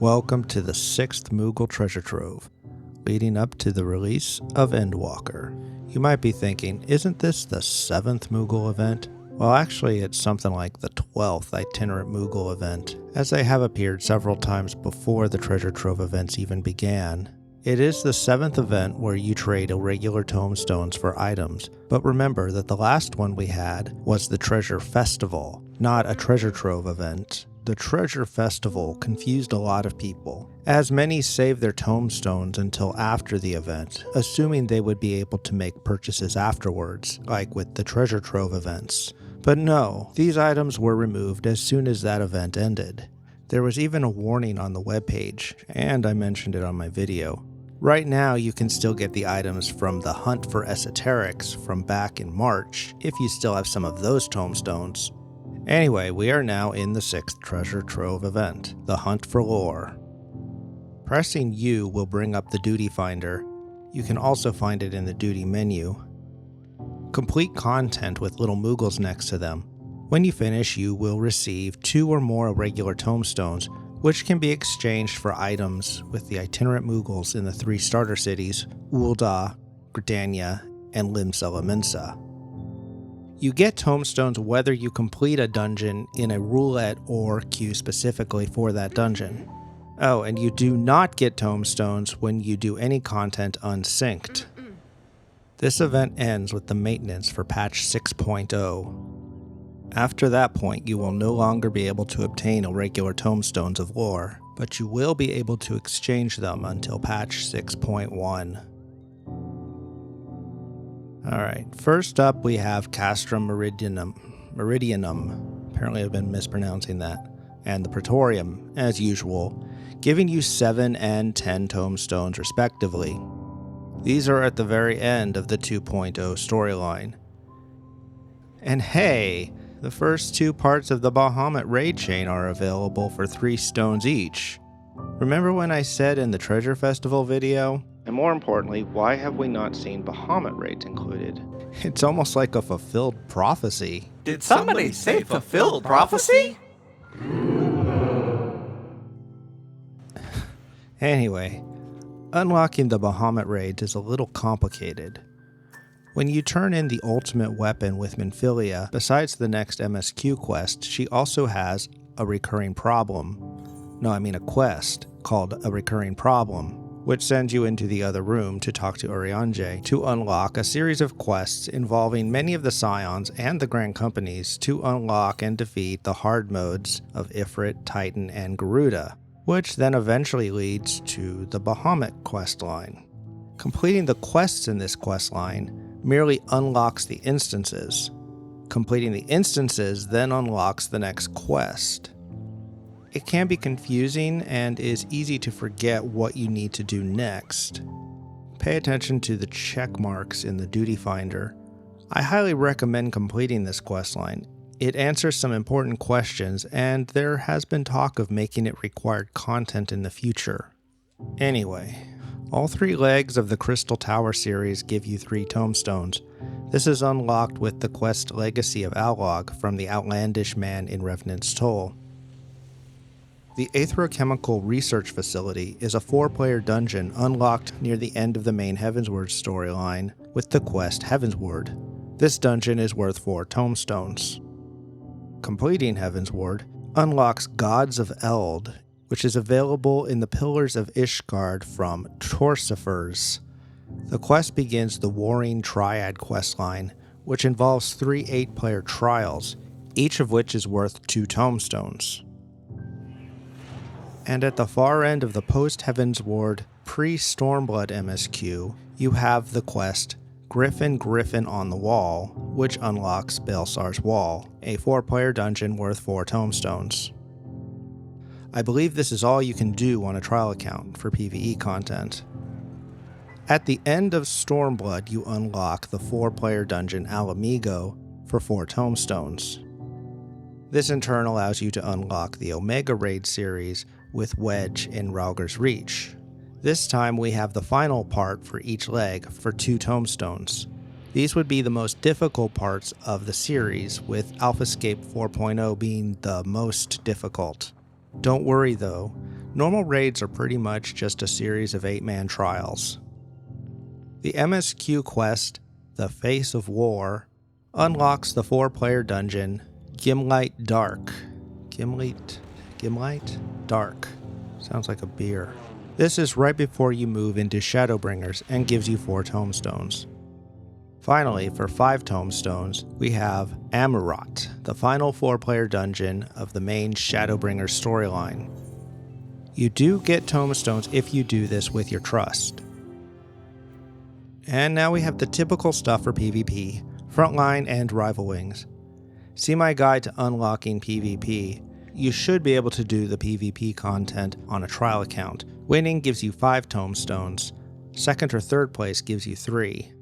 Welcome to the 6th Moogle treasure trove, leading up to the release of Endwalker. You might be thinking, isn't this the 7th Moogle event? Well, actually it's something like the 12th itinerant Moogle event, as they have appeared several times before the treasure trove events even began. It is the 7th event where you trade irregular tomestones for items, but remember that the last one we had was the Treasure Festival, not a treasure trove event. The Treasure Festival confused a lot of people, as many saved their tomestones until after the event, assuming they would be able to make purchases afterwards, like with the Treasure Trove events. But no, these items were removed as soon as that event ended. There was even a warning on the webpage, and I mentioned it on my video. Right now you can still get the items from the Hunt for Esoterics from back in March, if you still have some of those tomestones. Anyway, we are now in the 6th treasure trove event, the Hunt for Lore. Pressing U will bring up the duty finder. You can also find it in the duty menu. Complete content with little Moogles next to them. When you finish, you will receive 2 or more irregular tomestones, which can be exchanged for items with the itinerant Moogles in the 3 starter cities, Ul'dah, Gridania, and Lim-Sela-Minsa. You get tomestones whether you complete a dungeon in a roulette or queue specifically for that dungeon. Oh, and you do not get tomestones when you do any content unsynced. This event ends with the maintenance for patch 6.0. After that point, you will no longer be able to obtain irregular tomestones of lore, but you will be able to exchange them until patch 6.1. Alright, first up we have Castrum Meridianum, apparently I've been mispronouncing that, and the Praetorium, as usual, giving you 7 and 10 tomestones respectively. These are at the very end of the 2.0 storyline. And hey, the first 2 parts of the Bahamut raid chain are available for 3 stones each. Remember when I said in the Treasure Festival video? And more importantly, why have we not seen Bahamut raids included? It's almost like a fulfilled prophecy. Did somebody say fulfilled prophecy? Anyway, unlocking the Bahamut raids is a little complicated. When you turn in the ultimate weapon with Minfilia, besides the next MSQ quest, she also has a recurring problem. No, I mean a quest called A Recurring Problem, which sends you into the other room to talk to Urianger to unlock a series of quests involving many of the Scions and the Grand Companies to unlock and defeat the hard modes of Ifrit, Titan, and Garuda, which then eventually leads to the Bahamut questline. Completing the quests in this questline merely unlocks the instances. Completing the instances then unlocks the next quest. It can be confusing and is easy to forget what you need to do next. Pay attention to the check marks in the duty finder. I highly recommend completing this questline. It answers some important questions, and there has been talk of making it required content in the future. Anyway, all 3 legs of the Crystal Tower series give you 3 tomestones. This is unlocked with the quest Legacy of Outlog from the Outlandish Man in Revenant's Toll. The Aetherochemical Research Facility is a 4-player dungeon unlocked near the end of the main Heavensward storyline with the quest Heavensward. This dungeon is worth 4 tomestones. Completing Heavensward unlocks Gods of Eld, which is available in the Pillars of Ishgard from Torsifers. The quest begins the Warring Triad questline, which involves 3 8-player trials, each of which is worth 2 tomestones. And at the far end of the post-Heavensward, pre-Stormblood MSQ, you have the quest Griffin on the Wall, which unlocks Baelsar's Wall, a 4-player dungeon worth 4 tomestones. I believe this is all you can do on a trial account for PvE content. At the end of Stormblood, you unlock the 4-player dungeon Alamigo for 4 tomestones. This in turn allows you to unlock the Omega Raid series with Wedge in Rauger's Reach. This time we have the final part for each leg for 2 tomestones. These would be the most difficult parts of the series, with Alphascape 4.0 being the most difficult. Don't worry though, Normal raids are pretty much just a series of 8-man trials. The MSQ quest, The Face of War, unlocks the 4-player dungeon, Gimlight Dark. Gimlight Dark. Sounds like a beer. This is right before you move into Shadowbringers and gives you 4 tomestones. Finally, for 5 tomestones, we have Amurat, the final 4-player dungeon of the main Shadowbringers storyline. You do get tomestones if you do this with your trust. And now we have the typical stuff for PvP, Frontline and Rival Wings. See my guide to unlocking PvP. You should be able to do the PvP content on a trial account. Winning gives you 5 tomestones. Second or third place gives you 3.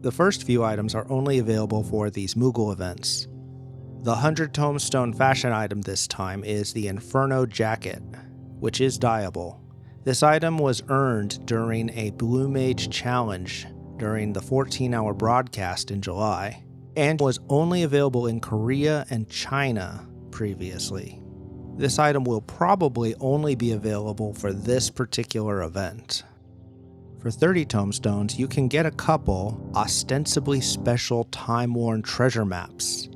The first few items are only available for these Moogle events. The 100 tomestone fashion item this time is the Inferno Jacket, which is dyeable. This item was earned during a Blue Mage challenge during the 14-hour broadcast in July, and was only available in Korea and China previously. This item will probably only be available for this particular event. For 30 tomestones, you can get a couple ostensibly special time-worn treasure maps.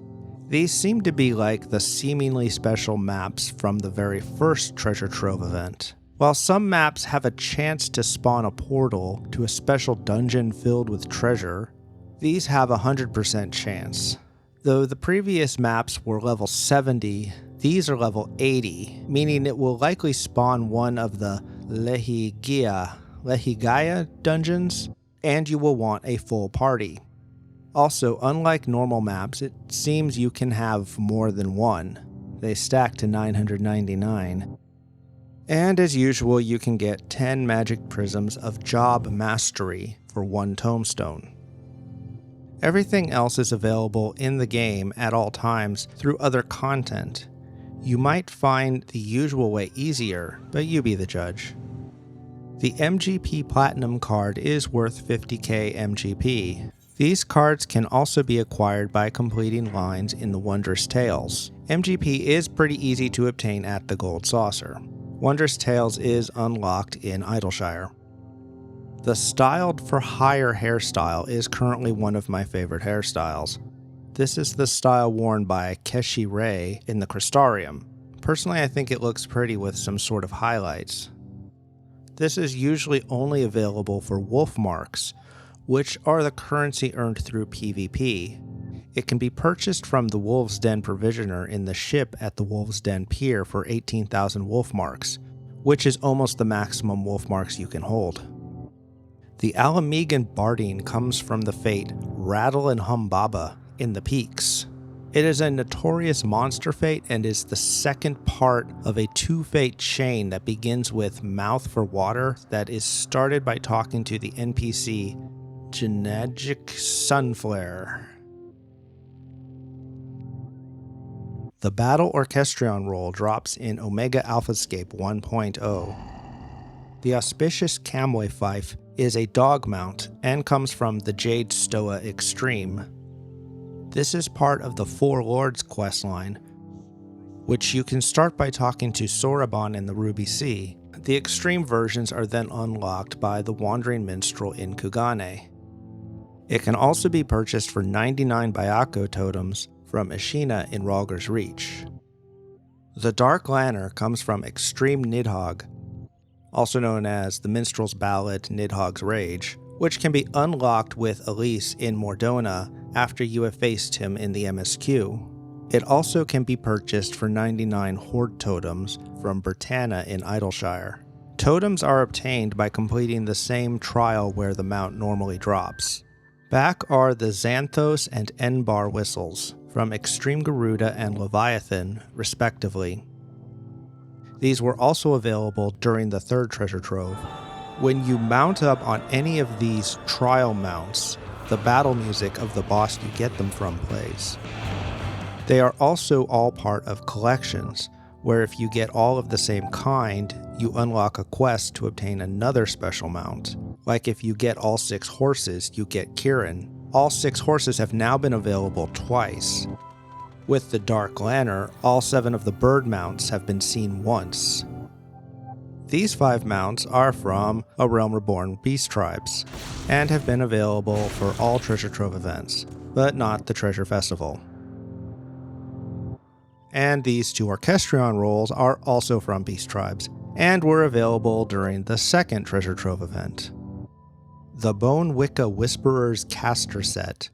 These seem to be like the seemingly special maps from the very first Treasure Trove event. While some maps have a chance to spawn a portal to a special dungeon filled with treasure, these have a 100% chance. Though the previous maps were level 70, these are level 80, meaning it will likely spawn one of the Lehigaya dungeons, and you will want a full party. Also, unlike normal maps, it seems you can have more than one. They stack to 999. And as usual, you can get 10 magic prisms of Job Mastery for 1 tomestone. Everything else is available in the game at all times through other content. You might find the usual way easier, but you be the judge. The MGP Platinum card is worth 50k MGP. These cards can also be acquired by completing lines in the Wondrous Tales. MGP is pretty easy to obtain at the Gold Saucer. Wondrous Tales is unlocked in Idleshire. The Styled for Hire hairstyle is currently one of my favorite hairstyles. This is the style worn by Keshi Ray in the Crystarium. Personally, I think it looks pretty with some sort of highlights. This is usually only available for wolf marks, which are the currency earned through PvP. It can be purchased from the Wolf's Den Provisioner in the ship at the Wolf's Den Pier for 18,000 wolf marks, which is almost the maximum wolf marks you can hold. The Alamegan Bardine comes from the fate Rattle and Humbaba in the Peaks. It is a notorious monster fate and is the second part of a 2-fate chain that begins with Mouth for Water that is started by talking to the NPC Genegic Sunflare. The Battle Orchestrion roll drops in Omega Alphascape 1.0. The Auspicious Camway Fife is a dog mount and comes from the Jade Stoa Extreme. This is part of the Four Lords questline, which you can start by talking to Soraban in the Ruby Sea. The extreme versions are then unlocked by the Wandering Minstrel in Kugane. It can also be purchased for 99 Byako totems from Ishina in Ralger's Reach. The Dark Lanner comes from Extreme Nidhogg, also known as the Minstrel's Ballad Nidhogg's Rage, which can be unlocked with Elise in Mordona after you have faced him in the MSQ. It also can be purchased for 99 Horde totems from Bertana in Idleshire. Totems are obtained by completing the same trial where the mount normally drops. Back are the Xanthos and Enbar whistles from Extreme Garuda and Leviathan, respectively. These were also available during the third treasure trove. When you mount up on any of these trial mounts, the battle music of the boss you get them from plays. They are also all part of collections, where if you get all of the same kind, you unlock a quest to obtain another special mount. Like if you get all 6 horses, you get Kirin. All 6 horses have now been available twice. With the Dark Lantern, all 7 of the bird mounts have been seen once. These 5 mounts are from A Realm Reborn Beast Tribes, and have been available for all Treasure Trove events, but not the Treasure Festival. And these 2 Orchestrion rolls are also from Beast Tribes, and were available during the second Treasure Trove event. The Bone Wicca Whisperer's Caster set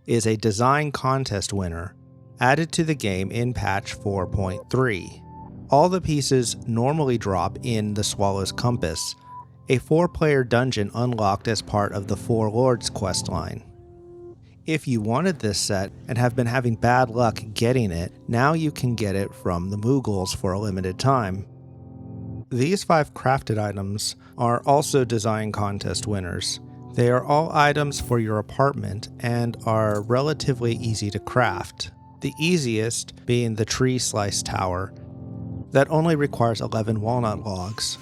is a design contest winner, added to the game in patch 4.3. All the pieces normally drop in the Swallow's Compass, a 4-player dungeon unlocked as part of the Four Lords questline. If you wanted this set and have been having bad luck getting it, now you can get it from the Moogles for a limited time. These 5 crafted items are also design contest winners. They are all items for your apartment and are relatively easy to craft. The easiest being the Tree Slice Tower, that only requires 11 walnut logs.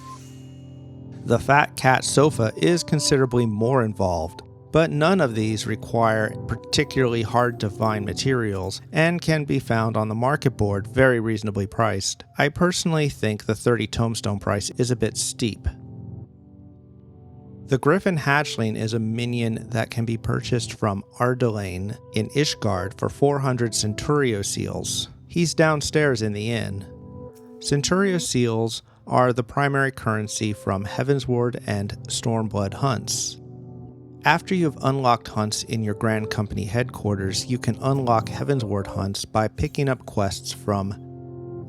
The Fat Cat Sofa is considerably more involved, but none of these require particularly hard to find materials and can be found on the market board very reasonably priced. I personally think the 30 tombstone price is a bit steep. The Griffin Hatchling is a minion that can be purchased from Ardelaine in Ishgard for 400 Centurio seals. He's downstairs in the inn. Centurio seals are the primary currency from Heavensward and Stormblood hunts. After you've unlocked hunts in your Grand Company headquarters, you can unlock Heavensward hunts by picking up quests from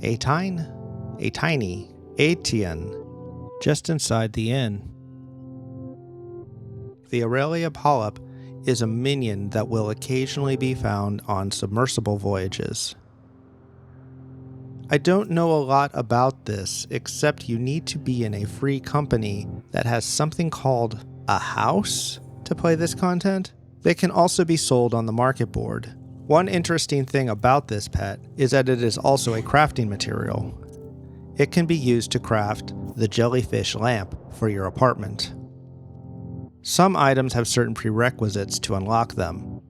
Atienne, just inside the inn. The Aurelia Polyp is a minion that will occasionally be found on submersible voyages. I don't know a lot about this, except you need to be in a free company that has something called a house to play this content. They can also be sold on the market board. One interesting thing about this pet is that it is also a crafting material. It can be used to craft the jellyfish lamp for your apartment. Some items have certain prerequisites to unlock them.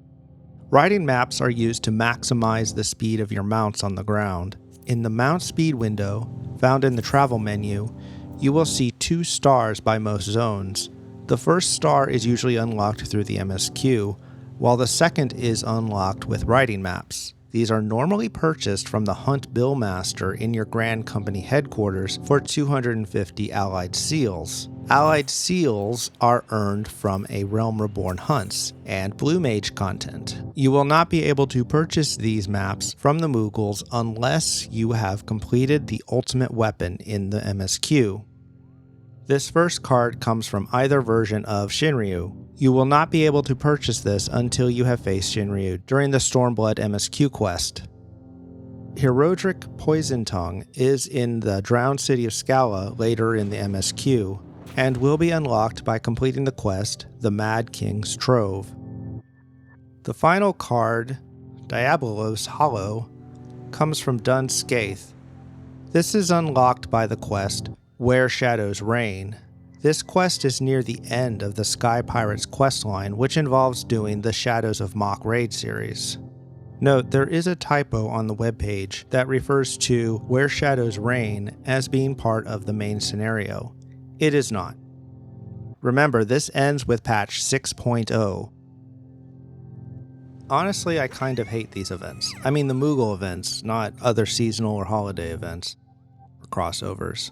Riding maps are used to maximize the speed of your mounts on the ground. In the mount speed window, found in the travel menu, you will see 2 stars by most zones. The first star is usually unlocked through the MSQ, while the second is unlocked with riding maps. These are normally purchased from the Hunt Billmaster in your Grand Company headquarters for 250 allied seals. Allied seals are earned from A Realm Reborn hunts and Blue Mage content. You will not be able to purchase these maps from the Moogles unless you have completed the ultimate weapon in the MSQ. This first card comes from either version of Shinryu. You will not be able to purchase this until you have faced Shinryu during the Stormblood MSQ quest. Herodric Poison Tongue is in the Drowned City of Scala later in the MSQ, and will be unlocked by completing the quest, the Mad King's Trove. The final card, Diabolos Hollow, comes from Dun Scaith. This is unlocked by the quest, Where Shadows Reign. This quest is near the end of the Sky Pirates questline, which involves doing the Shadows of Mach raid series. Note, there is a typo on the webpage that refers to Where Shadows Reign as being part of the main scenario. It is not. Remember, this ends with patch 6.0. Honestly, I kind of hate these events. I mean the Moogle events, not other seasonal or holiday events. Or crossovers.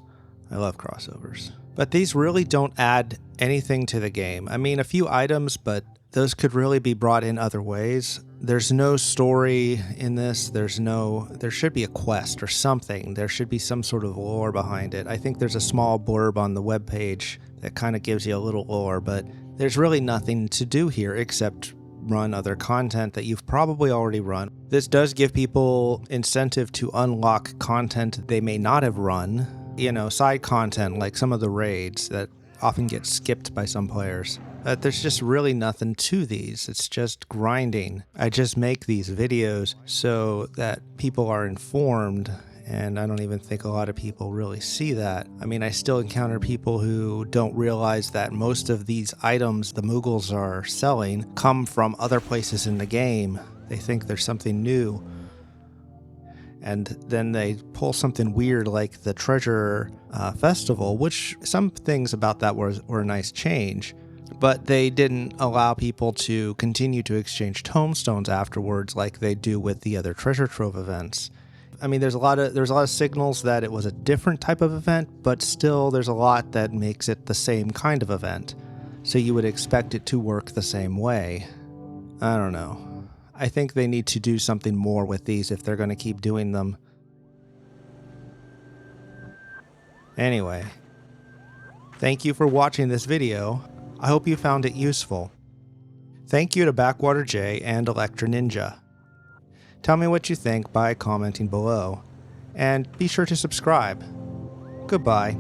I love crossovers. But these really don't add anything to the game. I mean, a few items, but those could really be brought in other ways. There's no story in this. There should be a quest or something. There should be some sort of lore behind it. I think there's a small blurb on the webpage that kind of gives you a little lore, but there's really nothing to do here except run other content that you've probably already run. This does give people incentive to unlock content they may not have run. You know, side content like some of the raids that often get skipped by some players. But there's just really nothing to these. It's just grinding. I just make these videos so that people are informed, and I don't even think a lot of people really see that. I mean, I still encounter people who don't realize that most of these items the Moogles are selling come from other places in the game. They think there's something new. and then they pull something weird like the Treasure Festival, which some things about that were a nice change, but they didn't allow people to continue to exchange tomestones afterwards like they do with the other treasure trove events. I mean, there's a lot of signals that it was a different type of event, but still there's a lot that makes it the same kind of event. So you would expect it to work the same way. I don't know. I think they need to do something more with these if they're going to keep doing them. Anyway, thank you for watching this video. I hope you found it useful. Thank you to Backwater J and Elecctrininja. Tell me what you think by commenting below, and be sure to subscribe. Goodbye.